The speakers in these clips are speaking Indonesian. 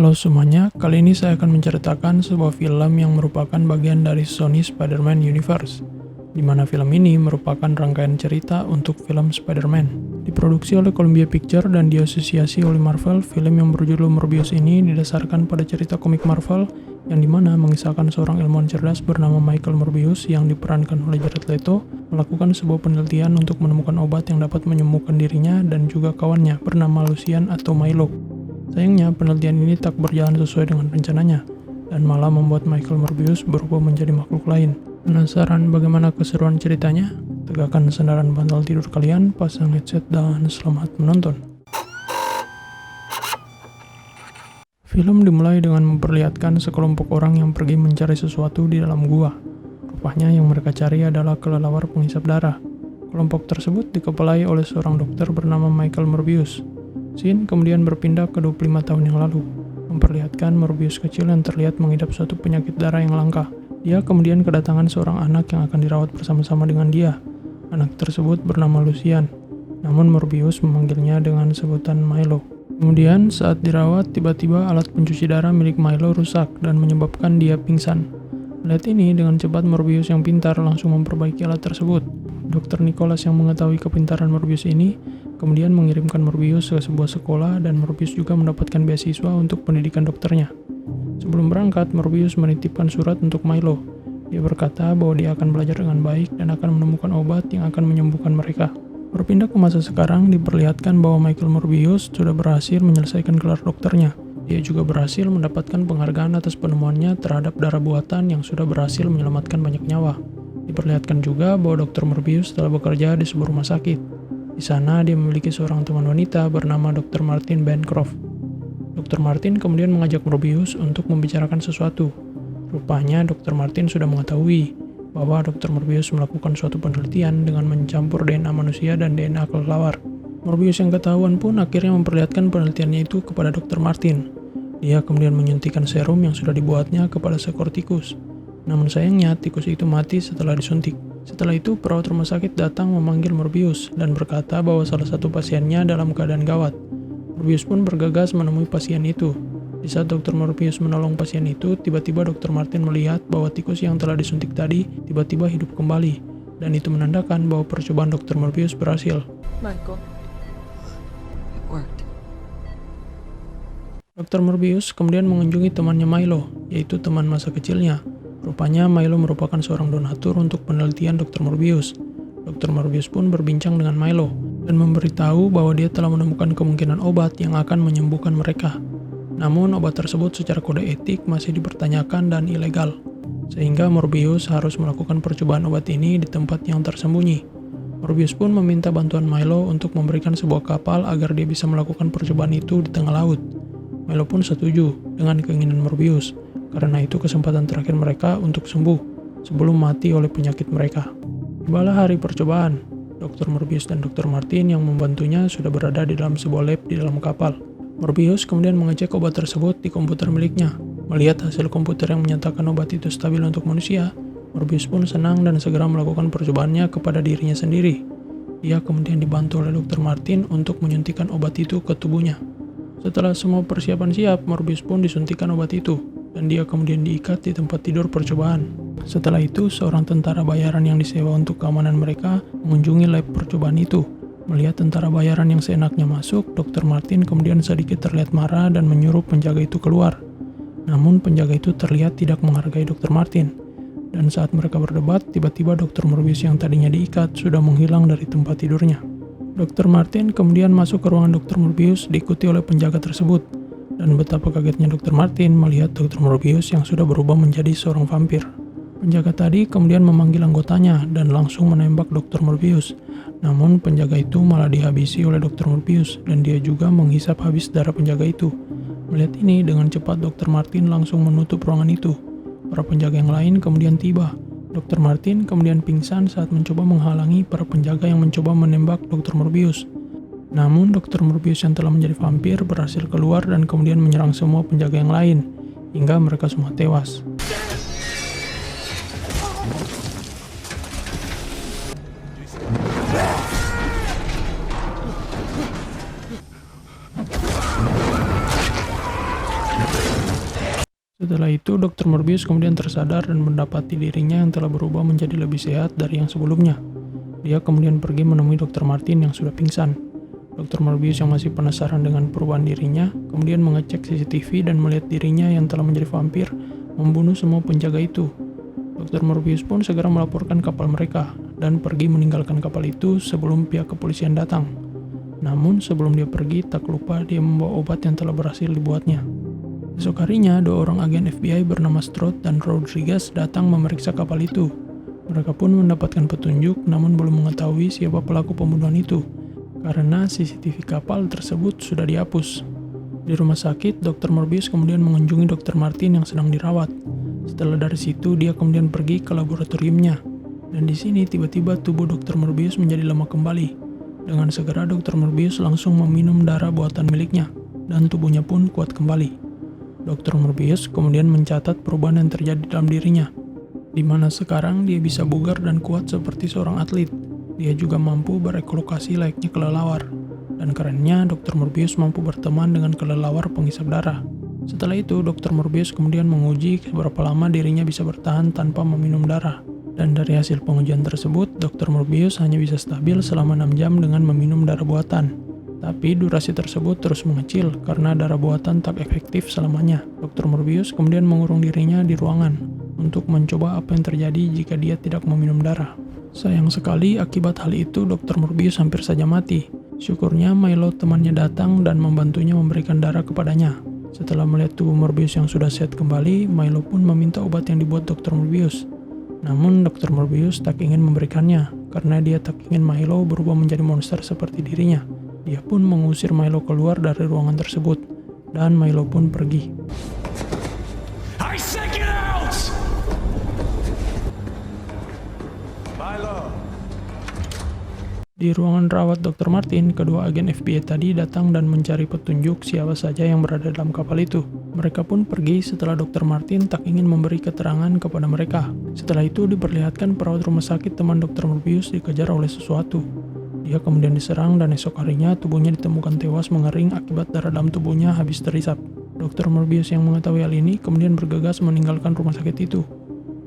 Halo semuanya, kali ini saya akan menceritakan sebuah film yang merupakan bagian dari Sony Spider-Man Universe, di mana film ini merupakan rangkaian cerita untuk film Spider-Man. Diproduksi oleh Columbia Pictures dan diasosiasi oleh Marvel, film yang berjudul Morbius ini didasarkan pada cerita komik Marvel yang dimana mengisahkan seorang ilmuwan cerdas bernama Michael Morbius yang diperankan oleh Jared Leto melakukan sebuah penelitian untuk menemukan obat yang dapat menyembuhkan dirinya dan juga kawannya bernama Lucian atau Milo. Sayangnya, penelitian ini tak berjalan sesuai dengan rencananya, dan malah membuat Michael Morbius berubah menjadi makhluk lain. Penasaran bagaimana keseruan ceritanya? Tegakkan sandaran bantal tidur kalian, pasang headset, dan selamat menonton. Film dimulai dengan memperlihatkan sekelompok orang yang pergi mencari sesuatu di dalam gua. Rupanya yang mereka cari adalah kelelawar penghisap darah. Kelompok tersebut dikepalai oleh seorang dokter bernama Michael Morbius. Scene kemudian berpindah ke 25 tahun yang lalu, memperlihatkan Morbius kecil yang terlihat mengidap suatu penyakit darah yang langka. Dia kemudian kedatangan seorang anak yang akan dirawat bersama-sama dengan dia. Anak tersebut bernama Lucian, namun Morbius memanggilnya dengan sebutan Milo. Kemudian saat dirawat, tiba-tiba alat pencuci darah milik Milo rusak dan menyebabkan dia pingsan. Melihat ini, dengan cepat Morbius yang pintar langsung memperbaiki alat tersebut. Dr. Nicholas yang mengetahui kepintaran Morbius ini kemudian mengirimkan Morbius ke sebuah sekolah dan Morbius juga mendapatkan beasiswa untuk pendidikan dokternya. Sebelum berangkat, Morbius menitipkan surat untuk Milo. Dia berkata bahwa dia akan belajar dengan baik dan akan menemukan obat yang akan menyembuhkan mereka. Berpindah ke masa sekarang, diperlihatkan bahwa Michael Morbius sudah berhasil menyelesaikan gelar dokternya. Dia juga berhasil mendapatkan penghargaan atas penemuannya terhadap darah buatan yang sudah berhasil menyelamatkan banyak nyawa. Diperlihatkan juga bahwa Dr. Morbius telah bekerja di sebuah rumah sakit. Di sana dia memiliki seorang teman wanita bernama Dr. Martin Bancroft. Dr. Martin kemudian mengajak Morbius untuk membicarakan sesuatu. Rupanya Dr. Martin sudah mengetahui bahwa Dr. Morbius melakukan suatu penelitian dengan mencampur DNA manusia dan DNA kelelawar. Morbius yang ketahuan pun akhirnya memperlihatkan penelitiannya itu kepada Dr. Martin. Dia kemudian menyuntikkan serum yang sudah dibuatnya kepada seekor tikus. Namun sayangnya tikus itu mati setelah disuntik. Setelah itu, perawat rumah sakit datang memanggil Morbius dan berkata bahwa salah satu pasiennya dalam keadaan gawat. Morbius pun bergegas menemui pasien itu. Di saat Dr. Morbius menolong pasien itu, tiba-tiba Dr. Martin melihat bahwa tikus yang telah disuntik tadi tiba-tiba hidup kembali. Dan itu menandakan bahwa percobaan Dr. Morbius berhasil. Michael, it worked. Dr. Morbius kemudian mengunjungi temannya Milo, yaitu teman masa kecilnya. Rupanya Milo merupakan seorang donatur untuk penelitian Dr. Morbius. Dr. Morbius pun berbincang dengan Milo dan memberitahu bahwa dia telah menemukan kemungkinan obat yang akan menyembuhkan mereka. Namun obat tersebut secara kode etik masih dipertanyakan dan ilegal, sehingga Morbius harus melakukan percobaan obat ini di tempat yang tersembunyi. Morbius pun meminta bantuan Milo untuk memberikan sebuah kapal agar dia bisa melakukan percobaan itu di tengah laut. Milo pun setuju dengan keinginan Morbius, karena itu kesempatan terakhir mereka untuk sembuh sebelum mati oleh penyakit mereka. Tibalah hari percobaan. Dr. Morbius dan Dr. Martin yang membantunya sudah berada di dalam sebuah lab di dalam kapal. Morbius kemudian mengecek obat tersebut di komputer miliknya. Melihat hasil komputer yang menyatakan obat itu stabil untuk manusia, Morbius pun senang dan segera melakukan percobaannya kepada dirinya sendiri. Dia kemudian dibantu oleh Dr. Martin untuk menyuntikkan obat itu ke tubuhnya. Setelah semua persiapan siap, Morbius pun disuntikkan obat itu, dan dia kemudian diikat di tempat tidur percobaan. Setelah itu, seorang tentara bayaran yang disewa untuk keamanan mereka mengunjungi lab percobaan itu. Melihat tentara bayaran yang seenaknya masuk, Dr. Martin kemudian sedikit terlihat marah dan menyuruh penjaga itu keluar. Namun penjaga itu terlihat tidak menghargai Dr. Martin. Dan saat mereka berdebat, tiba-tiba Dr. Morbius yang tadinya diikat sudah menghilang dari tempat tidurnya. Dr. Martin kemudian masuk ke ruangan Dr. Morbius diikuti oleh penjaga tersebut. Dan betapa kagetnya Dr. Martin melihat Dr. Morbius yang sudah berubah menjadi seorang vampir. Penjaga tadi kemudian memanggil anggotanya dan langsung menembak Dr. Morbius. Namun penjaga itu malah dihabisi oleh Dr. Morbius dan dia juga menghisap habis darah penjaga itu. Melihat ini, dengan cepat Dr. Martin langsung menutup ruangan itu. Para penjaga yang lain kemudian tiba. Dr. Martin kemudian pingsan saat mencoba menghalangi para penjaga yang mencoba menembak Dr. Morbius. Namun Dr. Morbius yang telah menjadi vampir berhasil keluar dan kemudian menyerang semua penjaga yang lain, hingga mereka semua tewas. Setelah itu, Dr. Morbius kemudian tersadar dan mendapati dirinya yang telah berubah menjadi lebih sehat dari yang sebelumnya. Dia kemudian pergi menemui Dr. Martin yang sudah pingsan. Dr. Morbius yang masih penasaran dengan perubahan dirinya, kemudian mengecek CCTV dan melihat dirinya yang telah menjadi vampir membunuh semua penjaga itu. Dr. Morbius pun segera melaporkan kapal mereka dan pergi meninggalkan kapal itu sebelum pihak kepolisian datang. Namun sebelum dia pergi, tak lupa dia membawa obat yang telah berhasil dibuatnya. Esok harinya, 2 orang agen FBI bernama Strode dan Rodriguez datang memeriksa kapal itu. Mereka pun mendapatkan petunjuk namun belum mengetahui siapa pelaku pembunuhan itu, karena CCTV kapal tersebut sudah dihapus. Di rumah sakit, Dr. Morbius kemudian mengunjungi Dr. Martin yang sedang dirawat. Setelah dari situ, dia kemudian pergi ke laboratoriumnya. Dan di sini tiba-tiba tubuh Dr. Morbius menjadi lemah kembali. Dengan segera Dr. Morbius langsung meminum darah buatan miliknya, dan tubuhnya pun kuat kembali. Dr. Morbius kemudian mencatat perubahan yang terjadi dalam dirinya, di mana sekarang dia bisa bugar dan kuat seperti seorang atlet. Dia juga mampu berekolokasi layaknya kelelawar. Dan kerennya, Dr. Morbius mampu berteman dengan kelelawar penghisap darah. Setelah itu, Dr. Morbius kemudian menguji seberapa lama dirinya bisa bertahan tanpa meminum darah. Dan dari hasil pengujian tersebut, Dr. Morbius hanya bisa stabil selama 6 jam dengan meminum darah buatan. Tapi durasi tersebut terus mengecil karena darah buatan tak efektif selamanya. Dr. Morbius kemudian mengurung dirinya di ruangan untuk mencoba apa yang terjadi jika dia tidak meminum darah. Sayang sekali, akibat hal itu Dr. Morbius hampir saja mati. Syukurnya Milo temannya datang dan membantunya memberikan darah kepadanya. Setelah melihat tubuh Morbius yang sudah sehat kembali, Milo pun meminta obat yang dibuat Dr. Morbius. Namun Dr. Morbius tak ingin memberikannya karena dia tak ingin Milo berubah menjadi monster seperti dirinya. Dia pun mengusir Milo keluar dari ruangan tersebut dan Milo pun pergi. I say get out! Milo. Di ruangan rawat Dr. Martin, kedua agen FBI tadi datang dan mencari petunjuk siapa saja yang berada dalam kapal itu. Mereka pun pergi setelah Dr. Martin tak ingin memberi keterangan kepada mereka. Setelah itu diperlihatkan perawat rumah sakit teman Dr. Morbius dikejar oleh sesuatu. Dia kemudian diserang dan esok harinya tubuhnya ditemukan tewas mengering akibat darah dalam tubuhnya habis terisap. Dr. Morbius yang mengetahui hal ini kemudian bergegas meninggalkan rumah sakit itu.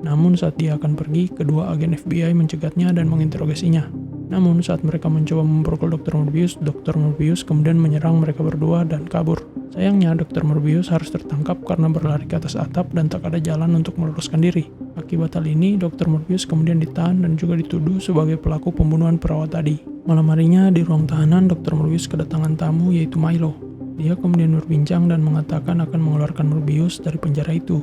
Namun saat dia akan pergi, kedua agen FBI mencegatnya dan menginterogasinya. Namun saat mereka mencoba memborgol Dr. Morbius kemudian menyerang mereka berdua dan kabur. Sayangnya Dr. Morbius harus tertangkap karena berlari ke atas atap dan tak ada jalan untuk meluruskan diri. Akibat hal ini, Dr. Morbius kemudian ditahan dan juga dituduh sebagai pelaku pembunuhan perawat tadi. Malam harinya di ruang tahanan, Dr. Morbius kedatangan tamu yaitu Milo. Dia kemudian berbincang dan mengatakan akan mengeluarkan Morbius dari penjara itu.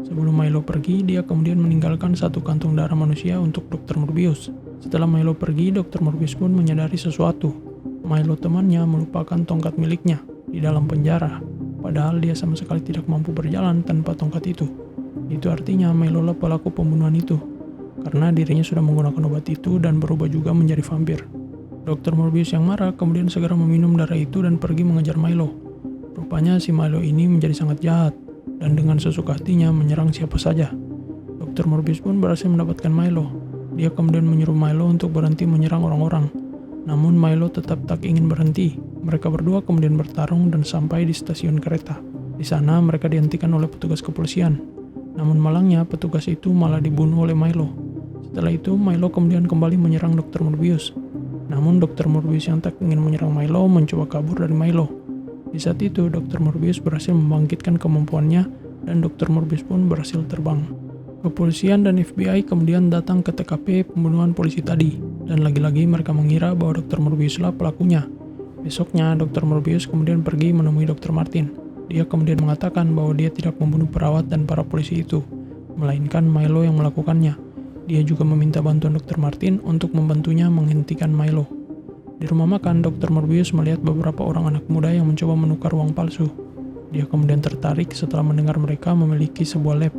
Sebelum Milo pergi, dia kemudian meninggalkan satu kantung darah manusia untuk Dr. Morbius. Setelah Milo pergi, Dr. Morbius pun menyadari sesuatu. Milo temannya melupakan tongkat miliknya di dalam penjara, padahal dia sama sekali tidak mampu berjalan tanpa tongkat itu. Itu artinya Milo lah pelaku pembunuhan itu, karena dirinya sudah menggunakan obat itu dan berubah juga menjadi vampir. Dr. Morbius yang marah kemudian segera meminum darah itu dan pergi mengejar Milo. Rupanya si Milo ini menjadi sangat jahat dan dengan sesuka hatinya menyerang siapa saja. Dr. Morbius pun berhasil mendapatkan Milo. Dia kemudian menyuruh Milo untuk berhenti menyerang orang-orang. Namun Milo tetap tak ingin berhenti. Mereka berdua kemudian bertarung dan sampai di stasiun kereta. Di sana mereka dihentikan oleh petugas kepolisian. Namun malangnya petugas itu malah dibunuh oleh Milo. Setelah itu Milo kemudian kembali menyerang Dr. Morbius. Namun Dr. Morbius yang tak ingin menyerang Milo mencoba kabur dari Milo. Di saat itu Dr. Morbius berhasil membangkitkan kemampuannya dan Dr. Morbius pun berhasil terbang. Kepolisian dan FBI kemudian datang ke TKP pembunuhan polisi tadi, dan lagi-lagi mereka mengira bahwa Dr. Morbius lah pelakunya. Besoknya, Dr. Morbius kemudian pergi menemui Dr. Martin. Dia kemudian mengatakan bahwa dia tidak membunuh perawat dan para polisi itu, melainkan Milo yang melakukannya. Dia juga meminta bantuan Dr. Martin untuk membantunya menghentikan Milo. Di rumah makan, Dr. Morbius melihat beberapa orang anak muda yang mencoba menukar uang palsu. Dia kemudian tertarik setelah mendengar mereka memiliki sebuah lab.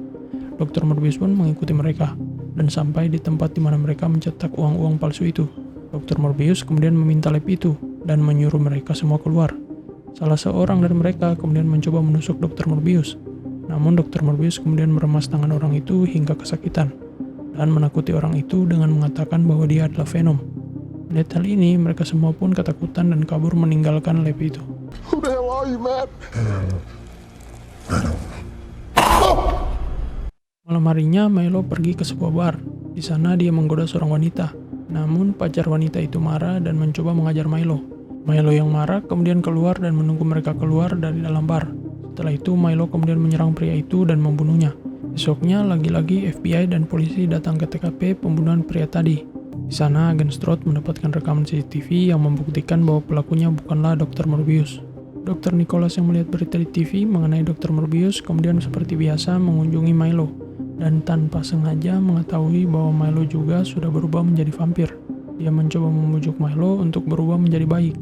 Dr. Morbius pun mengikuti mereka dan sampai di tempat di mana mereka mencetak uang-uang palsu itu. Dr. Morbius kemudian meminta lab itu dan menyuruh mereka semua keluar. Salah seorang dari mereka kemudian mencoba menusuk Dr. Morbius. Namun Dr. Morbius kemudian meremas tangan orang itu hingga kesakitan dan menakuti orang itu dengan mengatakan bahwa dia adalah Venom. Melihat hal ini, mereka semua pun ketakutan dan kabur meninggalkan lab itu. Who the hell are you, man? Malam harinya Milo pergi ke sebuah bar. Di sana dia menggoda seorang wanita. Namun pacar wanita itu marah dan mencoba mengajar Milo. Milo yang marah kemudian keluar dan menunggu mereka keluar dari dalam bar. Setelah itu Milo kemudian menyerang pria itu dan membunuhnya. Besoknya lagi-lagi FBI dan polisi datang ke TKP pembunuhan pria tadi. Di sana agen Strode mendapatkan rekaman CCTV yang membuktikan bahwa pelakunya bukanlah Dr. Morbius. Dr. Nicholas yang melihat berita di TV mengenai Dr. Morbius kemudian seperti biasa mengunjungi Milo dan tanpa sengaja mengetahui bahwa Milo juga sudah berubah menjadi vampir. Dia mencoba membujuk Milo untuk berubah menjadi baik.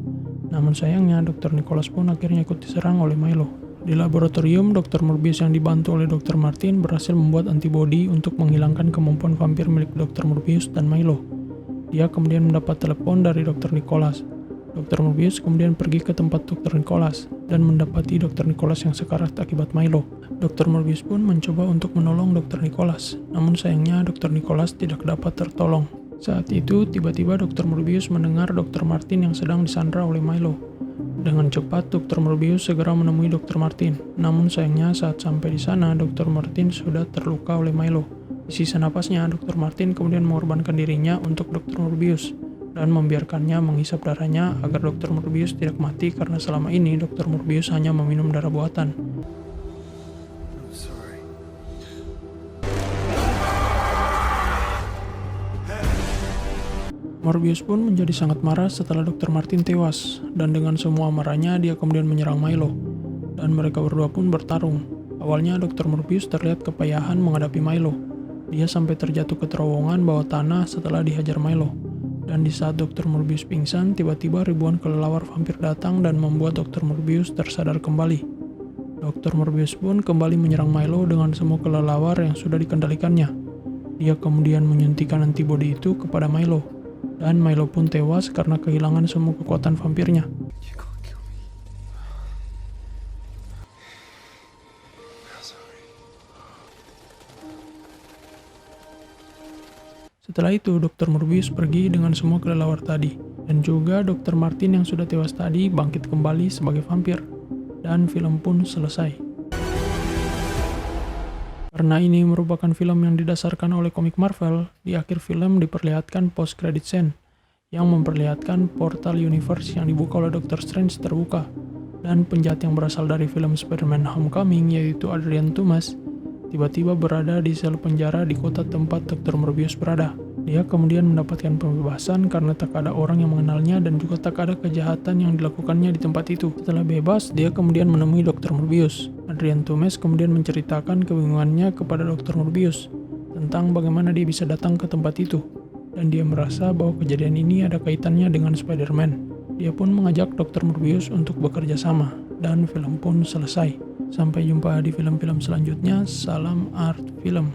Namun sayangnya Dr. Nicholas pun akhirnya ikut diserang oleh Milo. Di laboratorium, Dr. Morbius yang dibantu oleh Dr. Martin berhasil membuat antibodi untuk menghilangkan kemampuan vampir milik Dr. Morbius dan Milo. Dia kemudian mendapat telepon dari Dr. Nicholas. Dr. Morbius kemudian pergi ke tempat Dr. Nicholas dan mendapati Dr. Nicholas yang sekarat akibat Milo. Dr. Morbius pun mencoba untuk menolong Dr. Nicholas, namun sayangnya Dr. Nicholas tidak dapat tertolong. Saat itu, tiba-tiba Dr. Morbius mendengar Dr. Martin yang sedang disandra oleh Milo. Dengan cepat, Dr. Morbius segera menemui Dr. Martin. Namun sayangnya saat sampai di sana, Dr. Martin sudah terluka oleh Milo. Di sisa napasnya, Dr. Martin kemudian mengorbankan dirinya untuk Dr. Morbius dan membiarkannya menghisap darahnya agar Dr. Morbius tidak mati karena selama ini Dr. Morbius hanya meminum darah buatan. I'm sorry. Morbius pun menjadi sangat marah setelah Dr. Martin tewas, dan dengan semua amarahnya dia kemudian menyerang Milo, dan mereka berdua pun bertarung. Awalnya Dr. Morbius terlihat kepayahan menghadapi Milo. Dia sampai terjatuh ke terowongan bawah tanah setelah dihajar Milo. Dan di saat Dr. Morbius pingsan, tiba-tiba ribuan kelelawar vampir datang dan membuat Dr. Morbius tersadar kembali. Dr. Morbius pun kembali menyerang Milo dengan semua kelelawar yang sudah dikendalikannya. Dia kemudian menyuntikkan antibodi itu kepada Milo. Dan Milo pun tewas karena kehilangan semua kekuatan vampirnya. You can't kill me. I'm sorry. Setelah itu, Dr. Morbius pergi dengan semua kelelawar tadi. Dan juga Dr. Martin yang sudah tewas tadi bangkit kembali sebagai vampir. Dan film pun selesai. Karena ini merupakan film yang didasarkan oleh komik Marvel, di akhir film diperlihatkan post-credit scene yang memperlihatkan portal universe yang dibuka oleh Doctor Strange terbuka. Dan penjahat yang berasal dari film Spider-Man Homecoming yaitu Adrian Thomas tiba-tiba berada di sel penjara di kota tempat Dr. Morbius berada. Dia kemudian mendapatkan pembebasan karena tak ada orang yang mengenalnya dan juga tak ada kejahatan yang dilakukannya di tempat itu. Setelah bebas, dia kemudian menemui Dr. Morbius. Adrian Thomas kemudian menceritakan kebingungannya kepada Dr. Morbius tentang bagaimana dia bisa datang ke tempat itu. Dan dia merasa bahwa kejadian ini ada kaitannya dengan Spider-Man. Dia pun mengajak Dr. Morbius untuk bekerja sama, dan film pun selesai. Sampai jumpa di film-film selanjutnya. Salam Art Film.